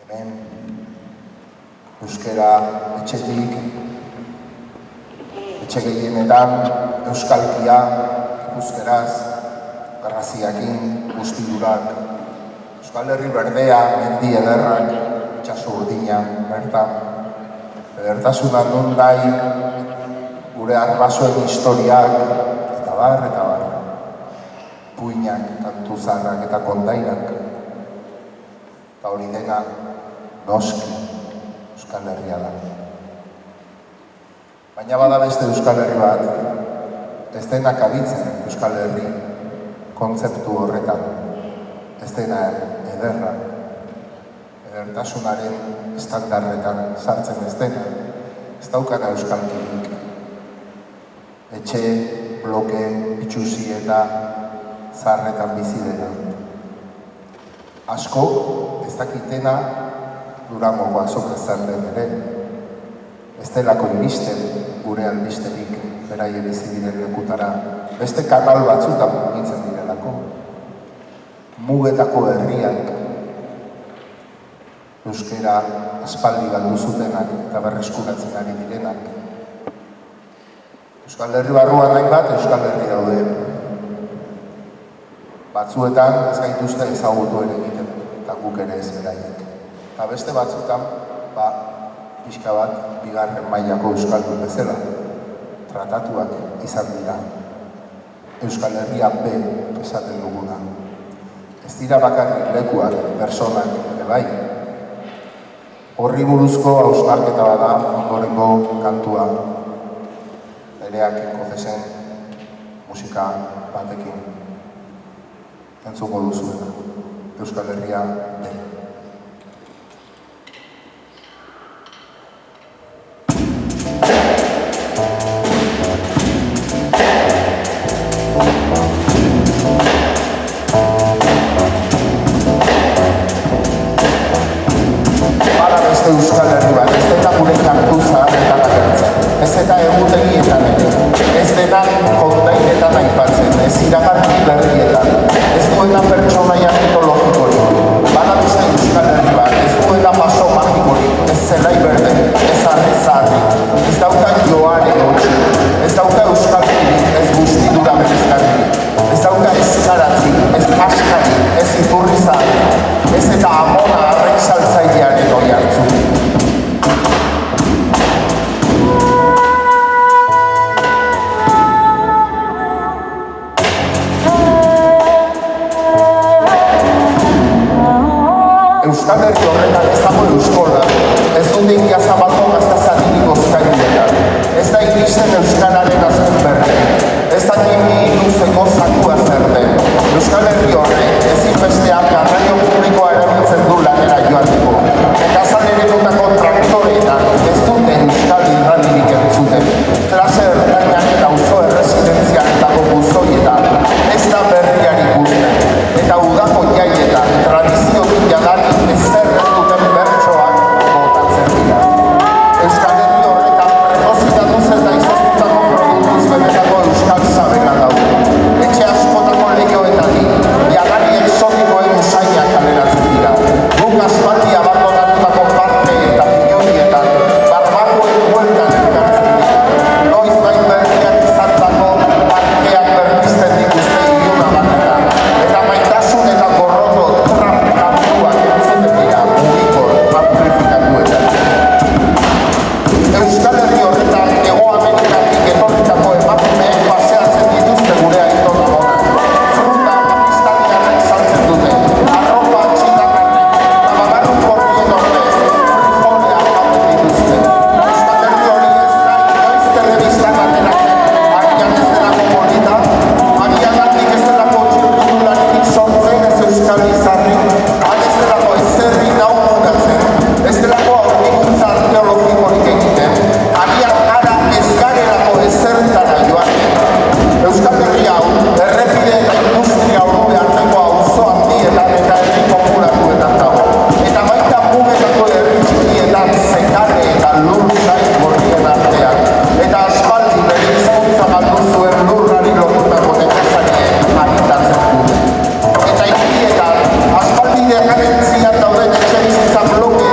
Hemen euskara etxetik, etxe gehienetan euskalkia, ikusteraz, garraziakin, guztidurak, Euskal Herri berdea, mendi ederrak, itxaso urdina, bertan, edertasuna non nahi, gure arbasoen historiak, eta bar, puinak, kantu zarrak eta kondairak, eta hori dena, noski, Euskal Herria da. Baina bada beste Euskal Herri bat, ez denak aditzen Euskal Herri kontzeptu horretan, ez dena ederra, edertasunaren estandarretan sartzen ez dena, ez daukana euskalkirik. Etxe, bloke, itxusi eta zarretan bizi dena. Asko ez dakitena Durangoko azoka zer den ere. Ez delako iristen gure albisterik beraien bizi diren lekutara. Beste kanal batzutan mugitzen direlako. Mugetako herriak, euskera aspaldi galdu zutenak eta berreskuratzen ari direnak. Euskal Herri barruan nahi bat, Euskal Herri daude. Batzuetan ez gaituzte ezagutu ere egiten, eta guk ere ez beraiek. Eta beste batzuetan, pixka bat, bigarren mailako euskaldun bezala, tratatuak izan dira. Euskal Herria B esaten duguna. Ez dira bakarrik lekuak, personak, ere bai. Horri buruzko hausnarketa bada ondorengo kantua. Nereak konfesen musika batekin entzuko duzuena. Euskal Herria B. Euskal Herri bat, ez dena gure kantu zaharretan agertzen, ez eta egutegietan ere, ez dena kondainetan aipatzen, ez iragarki berrietan, ez duena pertsonaia mitologikorik, bada beste Euskal Herri bat, ez duena paso magikorik, ez zelai berde, ez arrezarri, ez dauka joare hotxi, ez dauka euskalkirik, ez guztidura berezkarrik, ez dauka eskaratzik, ez askarik, ez iturrizarri, ez eta amona arrek saltzailearen hori hartzu. Euskal Herri horretan ez dago euskola, ez dut ingia zabalko gaztazadinik ozkainetan. Ez da iristen euskararen azken berri, ez da kimi luzeko zakua zer den. Euskal Herri horrek ezinbestean garraio publikoa erabiltzen du lanera joateko. Nekazan eredutako traktoreetan ez dute euskal irradirik entzuten. Klase ertainan eta auzo erresidentzialetako buzoietan ez da berriari ikusten. Eta udako jaietan tradiziotik jadanik ezer ez duten bertsoak botatzen dira. Euskal Herri horretan prekozitatuz eta izoztutako produktuz benetako euskal zabela daude. Etxe askotako legioetatik, jadari exotikoen usainak kaleratzen dira. Guk aspaldi abandonatutako parte eta milioietan, barbakoen bueltan elkartzen dira. Noiz bain berriak izantako parkeak berpizten dituzte iluna batetan. Eta maitasun eta gorroto trap kantuak entzuten dira, mugikor amplifikatuetan. Euskal Herri horretan Hego Amerikatik etorritako emakumeek paseatzen dituzte gure aiton amonak. Fruta pakistaniarrek saltzen dute, arropa txinakarrek, tabagarru korrien ordez, frijolea jaten dituzte. Euskal Herri hori ez da inoiz telebistan ateratzen, agian ez delako polita, agian handik ez delako txirrindularitik sortzen ez euskal izarrik, ez delako ezerri naumunatzen, ez delako aurkikuntza arkeologikorik egiten, agian gara ez garelako ezertara joaten. Euskal Herri hau, errepide eta industria orube arteko auzo handietan eta herri populatuetan dago. Eta baita mugetako herri txikietan zekare eta lur zain gorrien artean. Eta aspaldi bere hizkuntza galdu zuen lurrari lotutako nekazariek agitatzen dute. Eta hirietan, aspaldi dekarentzian dauden etxebizitza bloke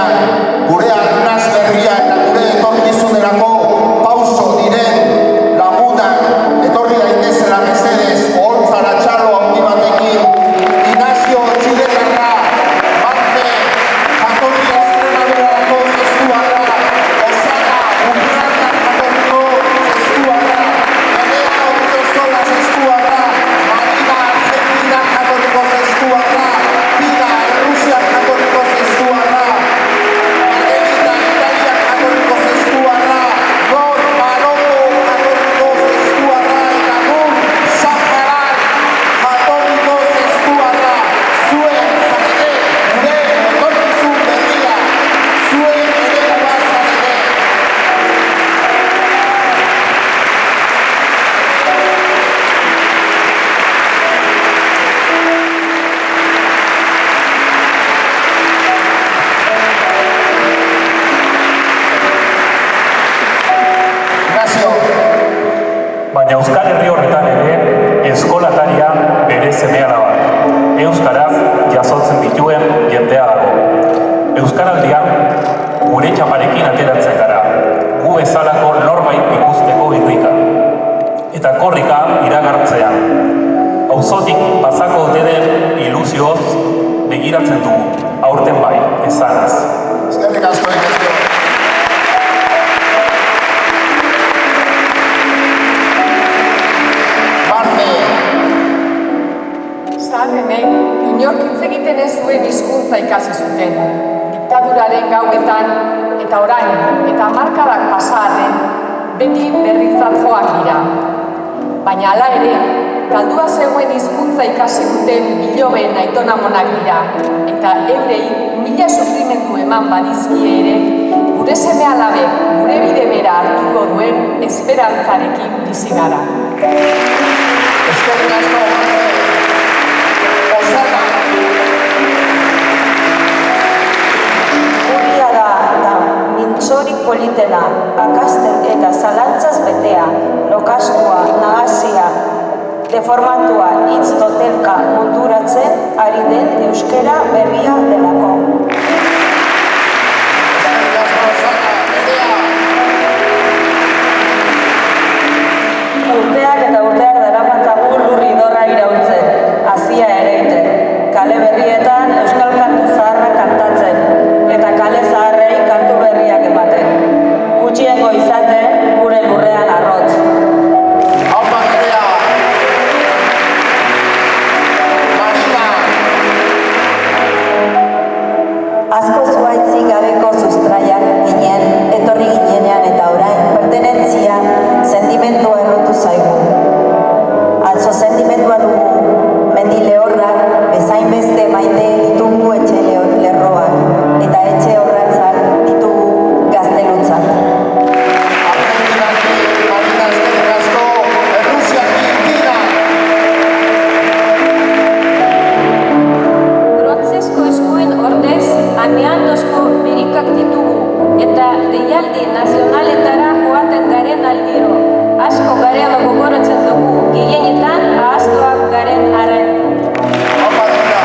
bidean, gure arnaz berria eta gure etorkizunerako pauso diren lagunak etorri daitezela mesedez, oholtzara txalo handi batekin, Ignacio Txidetarra, Marce, jatorri Estremadurako zestuarra, Osana, Ugrana jatorriko zestuarra, Nerea Odriozola zestuarra, Marina Argentina jatorriko zestuarra, Pina Errusia jatorriko zestuarra, Margarita Italia jatorriko zestuarra, Gor Maroko jatorriko zestuarra, eta Gun Saharan jatorriko zestuarra, zuen zarete gure etorkizun berria, zuen eredua zarete. Ignacio, Baina Euskal Herri horretan ere, eskolataria bere seme-alabak, euskaraz jasotzen dituen jendea dago. Euskaraldian gure txaparekin ateratzen gara, gu bezalako norbait ikusteko irrika. Eta korrika iragartzean. Auzotik pasako ote den ilusioz begiratzen dugu, aurten bai, esanaz. eskerrik asko Ignacio. Marce, Zaharrenek inork hitz egiten ez zuen hizkuntza ikasi zuten. Diktaduraren gauetan eta orain eta hamarkadak pasa arren beti berritzat joak dira. Baina hala ere, galdua zegoen hizkuntza ikasi duten biloben aitonamonak dira eta eurei mila sufrimendu eman badizkie ere, gure seme-alabek gure bide bera hartuko duen esperantzarekin bizi gara. eskerrik asko Marce. Osana, Guria da mintzorik politena, akasten eta zalantzaz betea, lokastua, nahazia, deformatua, hitz totelka munduratzen ari den euskera berria delako. eskerrik asko Osana, Nerea, Urteak eta urteak daramatzagu lurri dorra iraultzen, hazia ereiten, kale berrietan euskal kantu zaharrak kantatzen, eta kale zaharrei kantu berriak ematen. Gutxiengo izaten gure lurrean arrotz. Aupa Nerea, Marina, Asko zuaitzik gabeko sustraiak ginen, etorri ginenean eta orain, pertenentzia, sentimendua errotu zaigu. Atzo sentimendua dugu, mendi lehorrak, bezain beste maite ditugu etxe lerroak, eta etxe horratzak ditugu gaztelutzak. Argentinaki, Marina eskerrik asko, Errusiaki, Pina, Brontzezko eskuen ordez, amiantozko birikak ditugu, eta deialdi nazionaletara joaten garen aldiro. Asko garela gogoratzen dugu, gehienetan ahaztuak garen arren. aupa Nerea,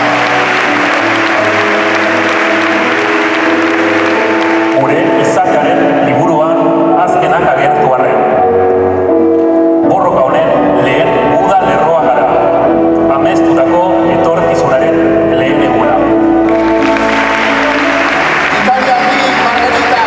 Gure izatearen liburuan azkenak agertu arren. Borroka honen lehen uda lerroa gara, amestutako etorkizunaren lehen eguna. Italiaki, Margarita,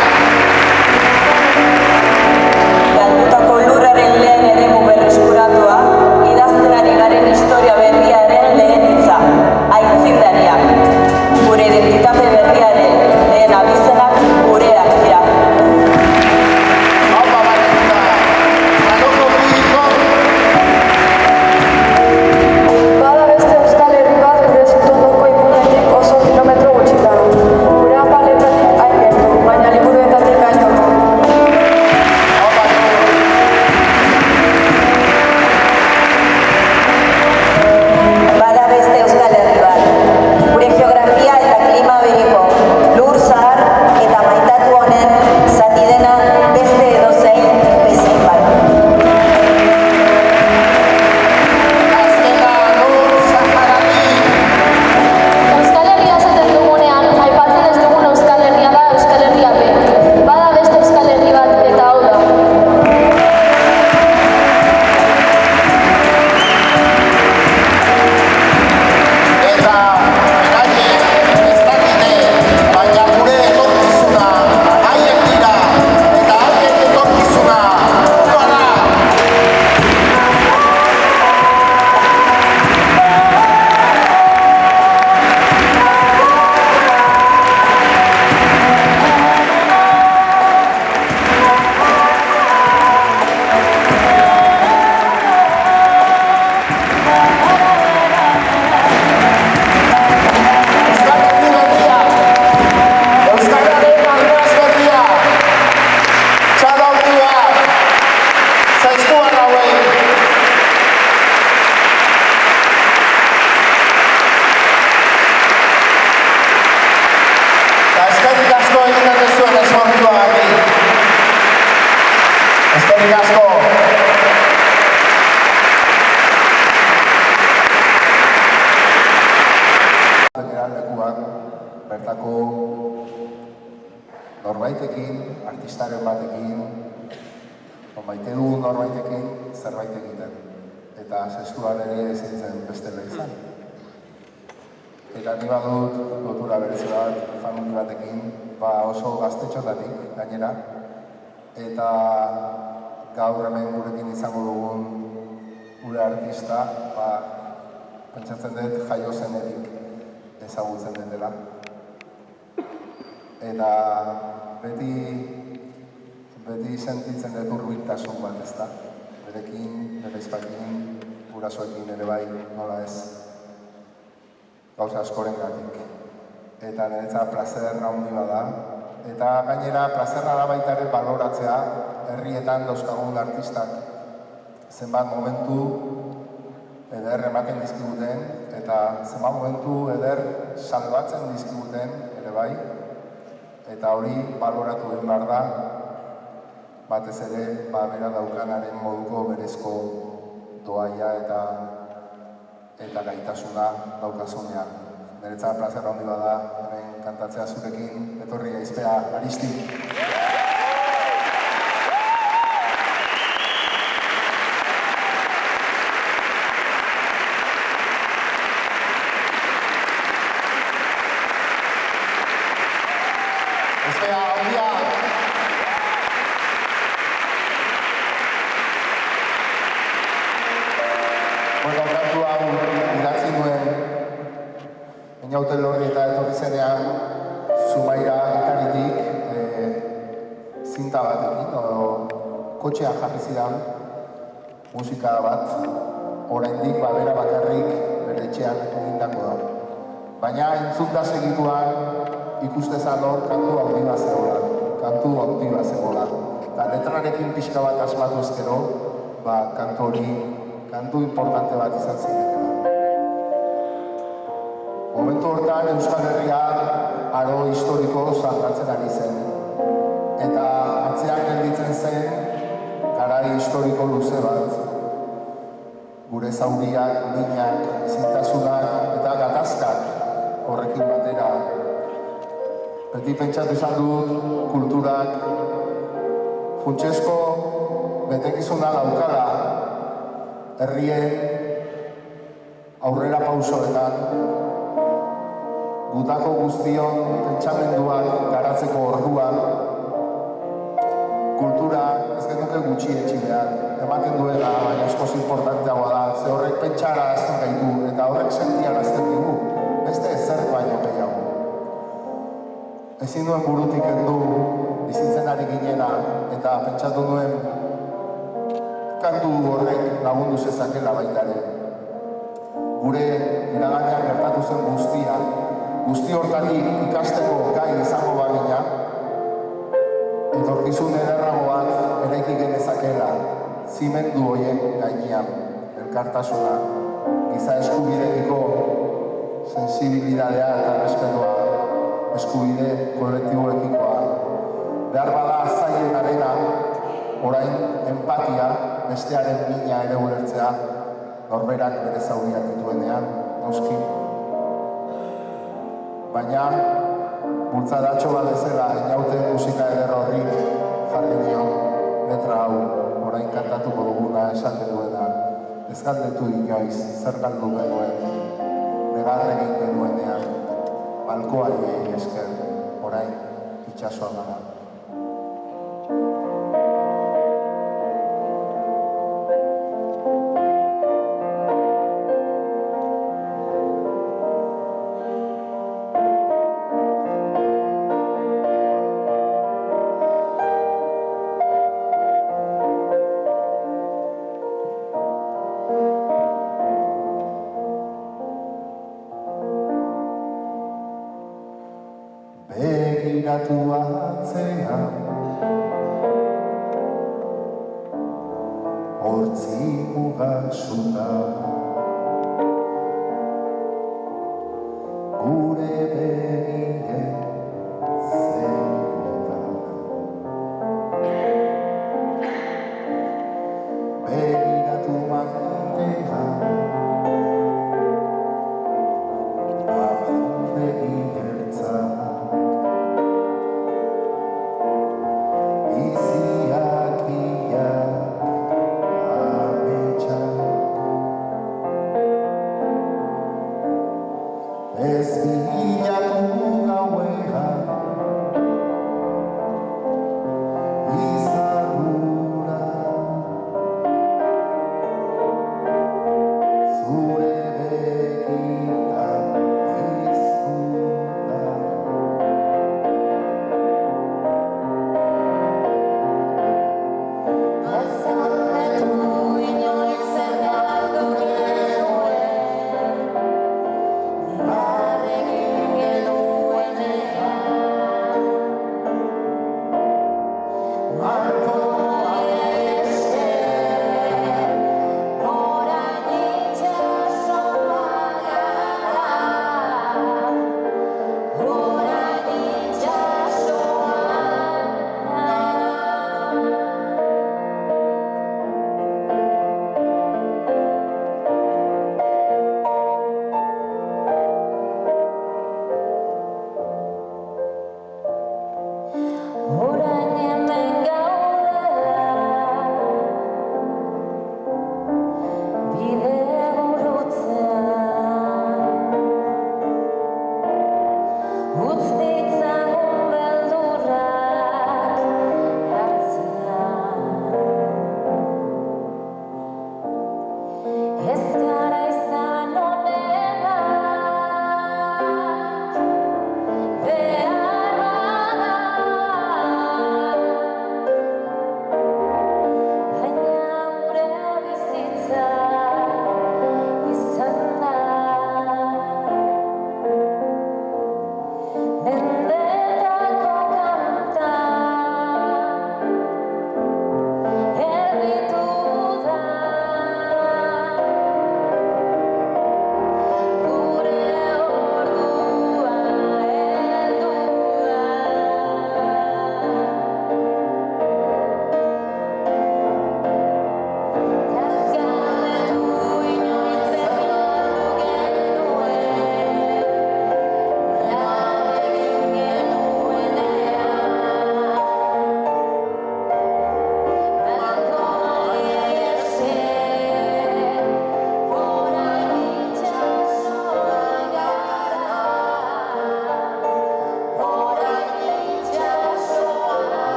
norbaitekin, artistaren batekin, maite du norbaitekin zerbait egiten. Eta zestuan ere ezin zen bestela izan. Eta ni badut lotura berezi bat famili batekin, oso gaztetxotatik gainera. Eta gaur hemen gurekin izango dugun gure artista, pentsatzen dut jaio zenetik ezagutzen den dela. Eta beti sentitzen dut hurbiltasun bat, ezta? Berekin, bere izpakin, gurasoekin ere bai, nola ez, gauza askorengatik. Eta niretzat plazer handi bada. Eta gainera plazerra da baita ere baloratzea herrietan dauzkagun artistak zenbat momentu eder ematen dizkiguten eta zenbat momentu eder salbatzen dizkiguten ere bai. Eta hori baloratu den behar da, batez ere bera daukanaren moduko berezko doaia eta gaitasuna daukazunean. Niretzat plazer handi bada hemen kantatzea zurekin, etorri aizpea, Aristi. Aizpea, handia! Kantu hau idatzi nuen Inauten Lorri eta etorri zenean Zumaira gitaritik zinta batekin, kotxea jarri zidan musika bat, oraindik bera bakarrik bere etxean egindako da. Baina entzunda segituan ikustezan hor kantu handi bat zegoela. Eta letrarekin pixka bat asmatu ezkero, kantu hori, kantu importante bat izan zitekela. Momentu hortan Euskal Herria aro historiko zantatzen ari zen. Eta atzean gelditzen zen garai historiko luze bat. Gure zauriak, minak, ezintasunak eta gatazkak horrekin batera. Beti pentsatu izan dut kulturak funtsezko betekizuna daukala herrien aurrera pausoetan gutako guztion pentsamenduak garatzeko orduan kultura ez genuke gutxi etxi behar. Ematen duela, baina askoz importanteagoa da, ze horrek pentsarazten gaitu eta horrek sentiarazten digu, beste ezer baino gehiago. Ezin duen burutik kendu bizitzen ari ginena eta pentsatu nuen kantu horrek lagundu zezakela baita ere. Gure iraganean gertatu zen guzti hortatik ikasteko gai izango bagina, etorkizun ederrago bat eraiki genezakela zimendu horien gainean, elkartasuna, giza eskubideekiko sensibilidadea eta respetua, eskubide kolektiboekikoa. Behar bada zaien arena, orain empatia, bestearen mina ere ulertzea, norberak bere zauriak dituenean, noski. Baina, bultzadatxo bat ezela, Inauten musika eder horri jarri nion letra hau, orain kantatuko duguna esaten duena. Ez galdetu inoiz, zer galdu genuen, negar egin genuenean, balkoari esker, orain itxasoa gara. Begiratu atzean hortzi mugasuta